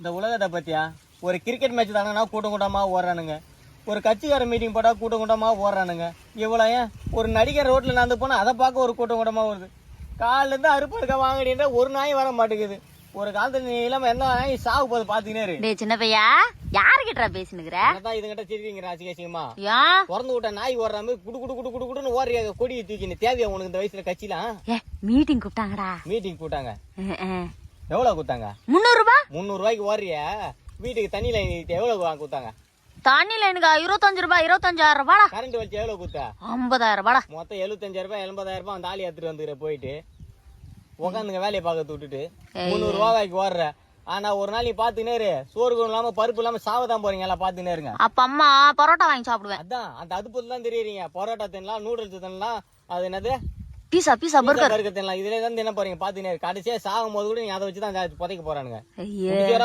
இந்த உலகத்தை பத்தியா ஒரு கிரிக்கெட் மேட்ச் தானே கூட்டம் கூட்டமா ஓடுறானுங்க, ஒரு கட்சிக்கார மீட்டிங் போட்டா கூட்டம் கூட்டமா ஓடுறானுங்க. இவ்வளோ ஏன் ஒரு நடிகர் ரோட்ல நடந்து போனா அதை பார்க்க ஒரு கூட்டம் கூட்டமா வருது. காலில இருந்து அறுப்பு இருக்க வாங்கிட்டா ஒரு நாய் வர மாட்டேங்குது. ஒரு காலத்துல நீ இல்லாம எந்த நாய் சாகு போது பாத்துக்கினே இரு. டேய் சின்ன பையா, யாருகிட்ட பேசினுக்குற? அதான் இதுகிட்ட சிரிக்கிறீங்க அசிங்கமா. ஏன் திறந்து விட்ட நாய் ஓடுற மாதிரி குடு குடு குடு குடு குடுன்னு ஓடுறியா? கொடியை தூக்கின்னு தேவையா உனக்கு இந்த வயசுல கட்சிலாம்? மீட்டிங் கூப்பிட்டாங்கடா. மீட்டிங் கூட்டாங்க? எவ்வளவு கூத்தாங்க? 300 ரூபாய். 300 ரூபாய்க்கு ஓடுறிய? வீட்டுக்கு தண்ணி லைன் எவ்வளவு கூத்தாங்க? தண்ணி லைனுக்கா 25 ரூபாய், 25,000 ரூபாடா. கரண்ட் வச்சு எவ்வளவு கூத்தா? 50,000 ரூபாடா. மொத்தம் 75,000 ரூபாய், 80,000 ரூபாய் அந்த ஆளி எடுத்துட்டு வந்துக்கிற போயிட்டு உட்காந்துங்க வேலையை பார்க்க விட்டுட்டு 300 ரூபாய்க்கு ஓடுற. ஆனா ஒரு நாள் நீ பாத்துக்கினே சோறு இல்லாம பருப்பு இல்லாம சாவதான் போறீங்க எல்லாம் பாத்துக்கினே இருங்க. அப்ப அம்மா பரோட்டா வாங்கி சாப்பிடுவேன். அதான் அந்த அதுபோது தான் தெரியுறீங்க. பரோட்டா தின்னலாம், நூடுல்ஸ் தின்னலாம், அது என்னது பீஸா பர்கர் தின்னலாம். இதுல தான் தின்ன போறீங்க பாத்துக்கினே. கடைசியா சாகும் போது கூட நீ அதை வச்சுதான் புதைக்க போறானுங்க. ஐயே.